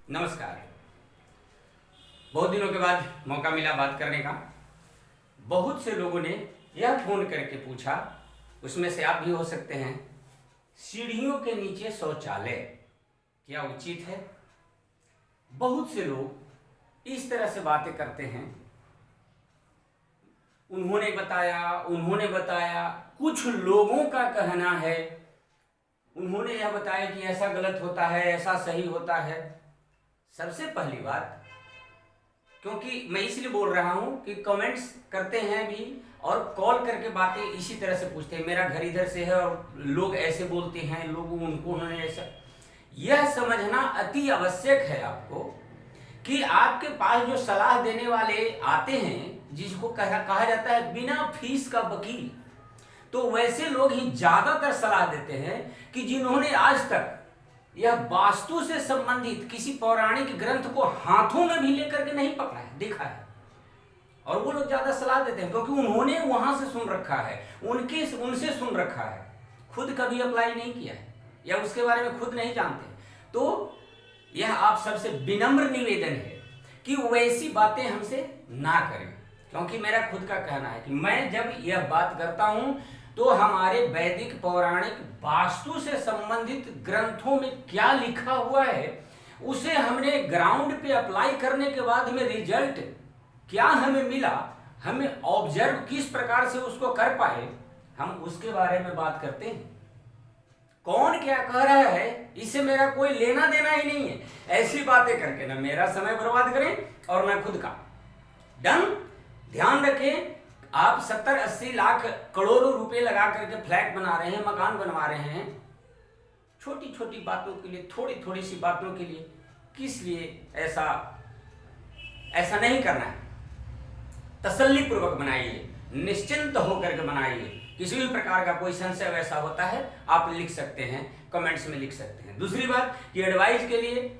नमस्कार। बहुत दिनों के बाद मौका मिला बात करने का। बहुत से लोगों ने यह फोन करके पूछा, उसमें से आप भी हो सकते हैं, सीढ़ियों के नीचे शौचालय क्या उचित है? बहुत से लोग इस तरह से बातें करते हैं, उन्होंने बताया, कुछ लोगों का कहना है, उन्होंने यह बताया कि ऐसा गलत होता है, ऐसा सही होता है। सबसे पहली बात, क्योंकि मैं इसलिए बोल रहा हूं कि कमेंट्स करते हैं भी और कॉल करके बातें इसी तरह से पूछते हैं, मेरा घर इधर से है और लोग ऐसे बोलते हैं, लोग उनको उन्होंने ऐसा। यह समझना अति आवश्यक है आपको कि आपके पास जो सलाह देने वाले आते हैं, जिसको कहा जाता है बिना फीस का वकील, तो वैसे लोग ही ज्यादातर सलाह देते हैं कि जिन्होंने आज तक यह वास्तु से संबंधित किसी पौराणिक ग्रंथ को हाथों में भी लेकर के नहीं पकड़ा है, देखा है, और वो लोग ज्यादा सलाह देते हैं क्योंकि उन्होंने वहां से सुन रखा है, उनसे सुन रखा है, खुद कभी अप्लाई नहीं किया है या उसके बारे में खुद नहीं जानते। तो यह आप सबसे विनम्र निवेदन है कि वैसी बातें हमसे ना करें, क्योंकि मेरा खुद का कहना है कि मैं जब यह बात करता हूं तो हमारे वैदिक पौराणिक वास्तु से संबंधित ग्रंथों में क्या लिखा हुआ है, उसे हमने ग्राउंड पे अप्लाई करने के बाद हमें रिजल्ट क्या हमें मिला, हमें ऑब्जर्व किस प्रकार से उसको कर पाए, हम उसके बारे में बात करते हैं। कौन क्या कह रहा है इससे मेरा कोई लेना देना ही नहीं है। ऐसी बातें करके ना मेरा समय बर्बाद करें और ना खुद का। डन। ध्यान रखें, आप 70-80 लाख करोड़ों रुपए लगा करके फ्लैट बना रहे हैं, मकान बनवा रहे हैं, छोटी छोटी बातों के लिए, थोड़ी थोड़ी सी बातों के लिए, किस लिए ऐसा नहीं करना है। तसल्ली पूर्वक बनाइए, निश्चिंत होकर के बनाइए। किसी भी प्रकार का कोई संशय वैसा होता है आप लिख सकते हैं, कमेंट्स में लिख सकते हैं। दूसरी बात कि एडवाइस के लिए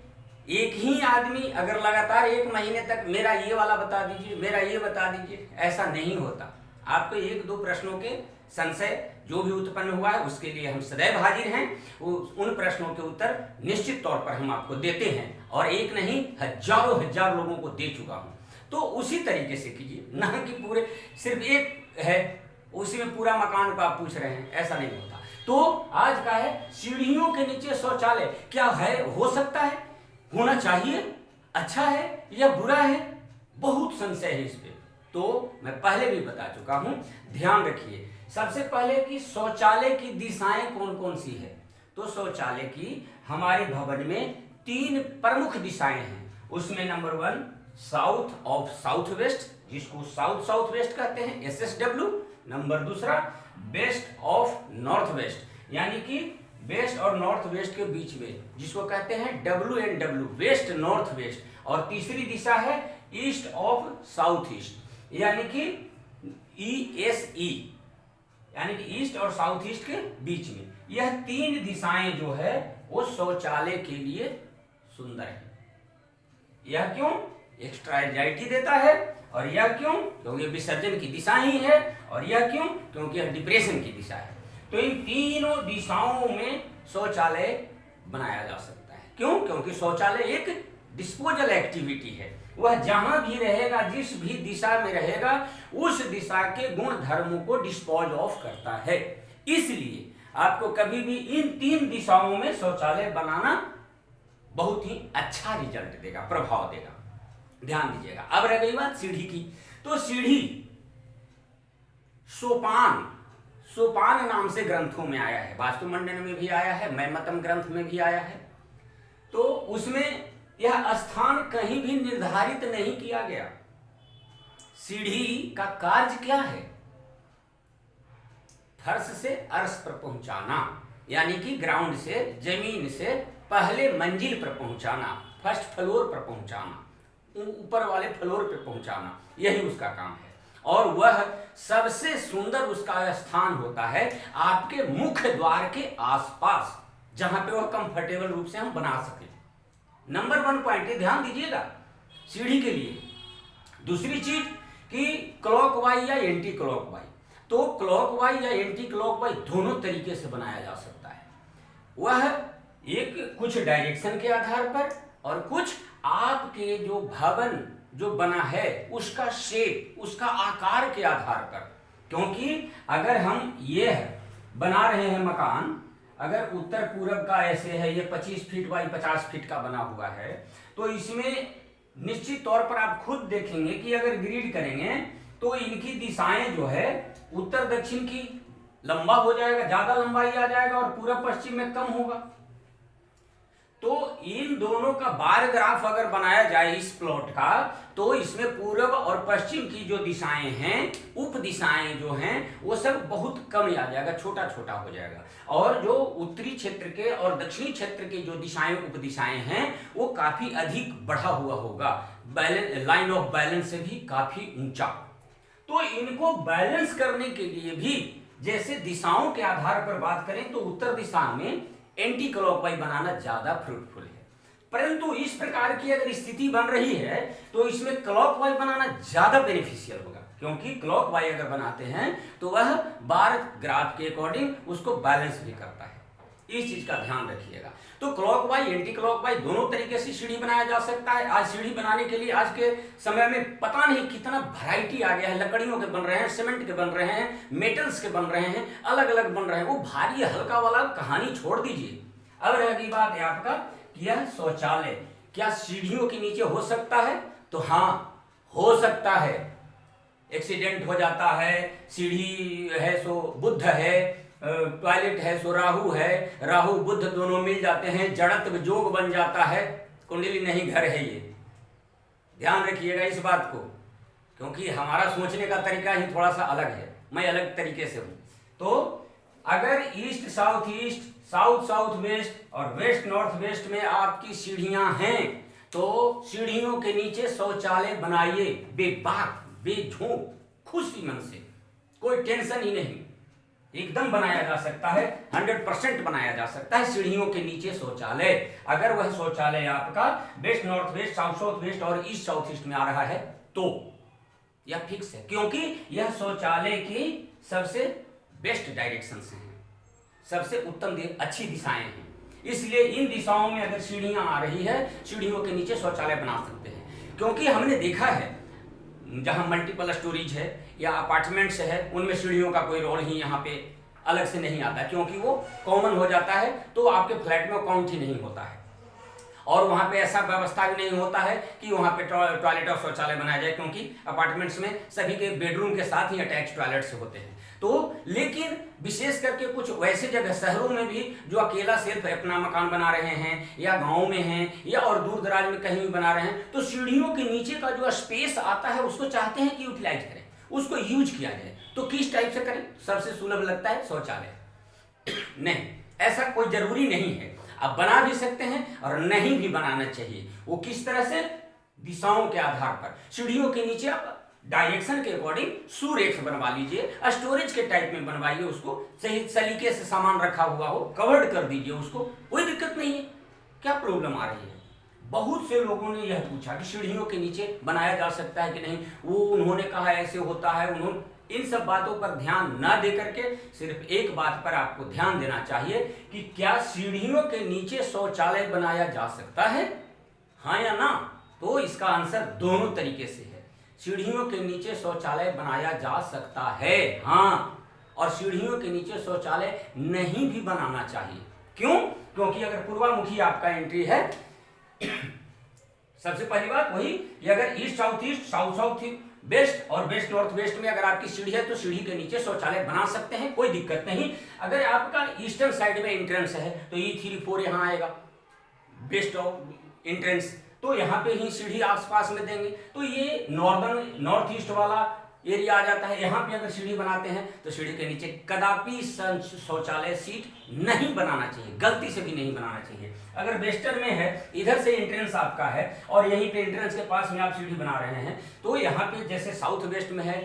एक ही आदमी अगर लगातार 1 महीने तक मेरा ये वाला बता दीजिए, मेरा ये बता दीजिए, ऐसा नहीं होता। आपको 1-2 प्रश्नों के संशय जो भी उत्पन्न हुआ है उसके लिए हम सदैव हाजिर हैं। उन प्रश्नों के उत्तर निश्चित तौर पर हम आपको देते हैं, और एक नहीं हजार लोगों को दे चुका हूं। तो उसी तरीके से कीजिए, ना कि पूरे सिर्फ एक है उसी में पूरा मकान का आप पूछ रहे हैं, ऐसा नहीं होता। तो आज का है सीढ़ियों के नीचे शौचालय क्या है, हो सकता है, होना चाहिए, अच्छा है या बुरा है, बहुत संशय है इस पे। तो मैं पहले भी बता चुका हूं, ध्यान रखिए। सबसे पहले कि शौचालय की दिशाएं कौन कौन सी है, तो शौचालय की हमारे भवन में 3 प्रमुख दिशाएं हैं। उसमें number 1 south of south west, जिसको साउथ वेस्ट कहते हैं, SSW। Number 2 west of north west, यानी कि वेस्ट और नॉर्थ वेस्ट के बीच में, जिसको कहते हैं WNW, वेस्ट नॉर्थ वेस्ट। और तीसरी दिशा है ईस्ट ऑफ साउथ ईस्ट, यानी कि ESE, यानी कि ईस्ट और साउथ ईस्ट के बीच में। यह 3 दिशाएं जो है वो शौचालय के लिए सुंदर है। यह क्यों? एक्स्ट्रा एंजाइटी देता है। और यह क्यों? क्योंकि विसर्जन की दिशा ही है। और यह क्यों? क्योंकि यह डिप्रेशन की दिशा है। तो इन तीनों दिशाओं में शौचालय बनाया जा सकता है। क्यों? क्योंकि शौचालय एक डिस्पोजल एक्टिविटी है। वह जहां भी रहेगा, जिस भी दिशा में रहेगा, उस दिशा के गुण धर्मों को डिस्पोज ऑफ करता है। इसलिए आपको कभी भी इन 3 दिशाओं में शौचालय बनाना बहुत ही अच्छा रिजल्ट देगा, प्रभाव देगा। ध्यान दीजिएगा। अब रह गई बात सीढ़ी की, तो सीढ़ी सोपान नाम से ग्रंथों में आया है, वास्तुमंडन में भी आया है, मैमतम ग्रंथ में भी आया है। तो उसमें यह स्थान कहीं भी निर्धारित नहीं किया गया। सीढ़ी का कार्य क्या है? फर्श से अर्श पर पहुंचाना, यानी कि ग्राउंड से, जमीन से पहले मंजिल पर पहुंचाना, फर्स्ट फ्लोर पर पहुंचाना, ऊपर वाले फ्लोर पर पहुंचाना, यही उसका काम है। और वह सबसे सुंदर उसका स्थान होता है आपके मुख्य द्वार के आसपास, जहां पे वह कंफर्टेबल रूप से हम बना सके। नंबर 1 पॉइंट ध्यान दीजिएगा सीढ़ी के लिए। दूसरी चीज कि क्लॉकवाइज या एंटी क्लॉकवाइज, तो क्लॉकवाइज या एंटी क्लॉकवाइज दोनों तरीके से बनाया जा सकता है। वह एक कुछ डायरेक्शन के आधार पर और कुछ आपके जो भवन जो बना है उसका शेप, उसका आकार के आधार पर। क्योंकि अगर हम ये बना रहे हैं मकान, अगर उत्तर पूरब का ऐसे है, ये 25 फीट बाई 50 फीट का बना हुआ है, तो इसमें निश्चित तौर पर आप खुद देखेंगे कि अगर ग्रिड करेंगे तो इनकी दिशाएं जो है उत्तर दक्षिण की लंबा हो जाएगा, ज्यादा लंबाई आ जाएगा, और पूरब पश्चिम में कम होगा। तो इन दोनों का बार ग्राफ अगर बनाया जाए इस प्लॉट का, तो इसमें पूरब और पश्चिम की जो दिशाएं हैं, उप दिशाएं जो हैं, वो सब बहुत कम आ जाएगा, छोटा छोटा हो जाएगा। और जो उत्तरी क्षेत्र के और दक्षिणी क्षेत्र की जो दिशाएं, उप दिशाएं हैं, वो काफी अधिक बढ़ा हुआ होगा, लाइन ऑफ बैलेंस से भी काफी ऊंचा। तो इनको बैलेंस करने के लिए भी, जैसे दिशाओं के आधार पर बात करें तो उत्तर दिशा में एंटी क्लॉकवाइज बनाना ज्यादा फ्रूटफुल है, परंतु इस प्रकार की अगर स्थिति बन रही है तो इसमें क्लॉकवाइज बनाना ज्यादा बेनिफिशियल होगा। क्योंकि क्लॉकवाइज अगर बनाते हैं तो वह बार ग्राफ के अकॉर्डिंग उसको बैलेंस भी करता है, इस चीज का ध्यान रखिएगा। तो क्लॉकवाइज एंटी क्लॉकवाइज दोनों तरीके से सीढ़ी बनाया जा सकता है। आज सीढ़ी बनाने के लिए आज के समय में पता नहीं कितना वैरायटी आ गया है, लकड़ियों के बन रहे हैं, सीमेंट के बन रहे हैं, मेटल्स के बन रहे हैं, अलग अलग बन रहे हैं। वो भारी हल्का वाला कहानी छोड़ दीजिए। अब रह गई बात है आपका कि यह शौचालय क्या सीढ़ियों के नीचे हो सकता है? तो हाँ, हो सकता है। एक्सीडेंट हो जाता है, सीढ़ी है सो बुद्ध है, टॉयलेट है सो राहु है, राहु बुद्ध दोनों मिल जाते हैं, जड़त्व जोग बन जाता है, कुंडली नहीं घर है। ये ध्यान रखिएगा इस बात को, क्योंकि हमारा सोचने का तरीका ही थोड़ा सा अलग है, मैं अलग तरीके से हूं। तो अगर east south east, south south west और वेस्ट नॉर्थ वेस्ट में आपकी सीढ़ियां हैं, तो सीढ़ियों के नीचे शौचालय बनाइए, बेबाक बेझूठ खुशी मन से, कोई टेंशन ही नहीं, एकदम बनाया जा सकता है, 100% बनाया जा सकता है सीढ़ियों के नीचे शौचालय। अगर वह शौचालय आपका west north west, south south west और ईस्ट साउथ ईस्ट में आ रहा है तो यह फिक्स है, क्योंकि यह शौचालय की सबसे बेस्ट डायरेक्शंस हैं, सबसे उत्तम अच्छी दिशाएं हैं। इसलिए इन दिशाओं में अगर सीढ़ियां आ रही है, सीढ़ियों के नीचे शौचालय बना सकते हैं। क्योंकि हमने देखा है जहां मल्टीपल स्टोरेज है या अपार्टमेंट्स है, उनमें सीढ़ियों का कोई रोल ही यहाँ पे अलग से नहीं आता, क्योंकि वो कॉमन हो जाता है, तो आपके फ्लैट में काउंट ही नहीं होता है। और वहाँ पे ऐसा व्यवस्था भी नहीं होता है कि वहाँ पे टॉयलेट और शौचालय बनाया जाए, क्योंकि अपार्टमेंट्स में सभी के बेडरूम के साथ ही अटैच टॉयलेट्स होते हैं। तो लेकिन विशेष करके कुछ वैसे जगह शहरों में भी जो अकेला सिर्फ अपना मकान बना रहे हैं, या गाँव में हैं, या और दूर दराज में कहीं भी बना रहे हैं, तो सीढ़ियों के नीचे का जो स्पेस आता है उसको चाहते हैं कि यूटिलाइज करें, उसको यूज किया जाए। तो किस टाइप से करें? सबसे सुलभ लगता है शौचालय। नहीं, ऐसा कोई जरूरी नहीं है, आप बना भी सकते हैं और नहीं भी बनाना चाहिए। वो किस तरह से? दिशाओं के आधार पर सीढ़ियों के नीचे आप डायरेक्शन के अकॉर्डिंग सुरेख बनवा लीजिए, स्टोरेज के टाइप में बनवाइए, उसको सही सलीके से सामान रखा हुआ हो, कवर्ड कर दीजिए उसको, कोई दिक्कत नहीं है। क्या प्रॉब्लम आ रही है? बहुत से लोगों ने यह पूछा कि सीढ़ियों के नीचे बनाया जा सकता है कि नहीं, वो उन्होंने कहा ऐसे होता है, उन्होंने इन सब बातों पर ध्यान न दे करके सिर्फ एक बात पर आपको ध्यान देना चाहिए कि क्या सीढ़ियों के नीचे शौचालय बनाया जा सकता है, हाँ या ना? तो इसका आंसर दोनों तरीके से है। सीढ़ियों के नीचे शौचालय बनाया जा सकता है, हाँ, और सीढ़ियों के नीचे शौचालय नहीं भी बनाना चाहिए। क्यों? क्योंकि अगर पूर्वामुखी आपका एंट्री है, सबसे पहली बात वही, अगर east south east, south south west और वेस्ट नॉर्थ वेस्ट में अगर आपकी सीढ़ी है तो सीढ़ी के नीचे शौचालय बना सकते हैं, कोई दिक्कत नहीं। अगर आपका ईस्टर्न साइड में एंट्रेंस है तो E3-4 यहाँ आएगा, वेस्ट ऑफ एंट्रेंस, तो यहाँ पे ही सीढ़ी आसपास में देंगे, तो ये नॉर्दर्न नॉर्थ ईस्ट वाला एरिया आ जाता है। यहाँ पे अगर सीढ़ी बनाते हैं तो सीढ़ी के नीचे कदापि शौचालय सीट नहीं बनाना चाहिए, गलती से भी नहीं बनाना चाहिए। अगर वेस्टर्न में है, इधर से एंट्रेंस आपका है और यहीं पे एंट्रेंस के पास में आप सीढ़ी बना रहे हैं, तो यहाँ पे जैसे साउथ वेस्ट में है,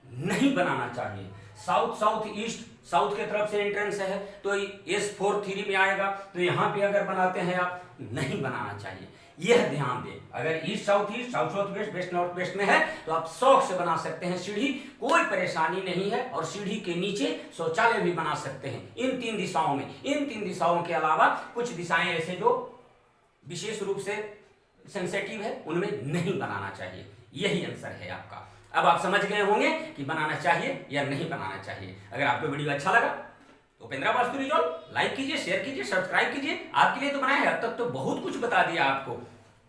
नहीं बनाना चाहिए। साउथ साउथ ईस्ट, साउथ के तरफ से एंट्रेंस है तो S4-3 में आएगा, तो यहाँ पे अगर बनाते हैं आप, नहीं बनाना चाहिए, यह ध्यान दें। अगर east south east, south south west, west north west में है तो आप शौक से बना सकते हैं सीढ़ी, कोई परेशानी नहीं है, और सीढ़ी के नीचे शौचालय भी बना सकते हैं इन 3 दिशाओं में। इन 3 दिशाओं के अलावा कुछ दिशाएं ऐसे जो विशेष रूप से सेंसिटिव है उनमें नहीं बनाना चाहिए। यही आंसर है आपका। अब आप समझ गए होंगे कि बनाना चाहिए या नहीं बनाना चाहिए। अगर आपको वीडियो अच्छा लगा तो उपेंद्रा वास्तु रिजॉल्व लाइक कीजिए, शेयर कीजिए, सब्सक्राइब कीजिए। आपके लिए तो बनाया है, अब तक तो बहुत कुछ बता दिया आपको,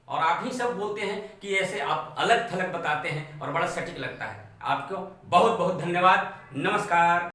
और आप ही सब बोलते हैं कि ऐसे आप अलग थलग बताते हैं और बड़ा सटीक लगता है। आपको बहुत बहुत धन्यवाद। नमस्कार।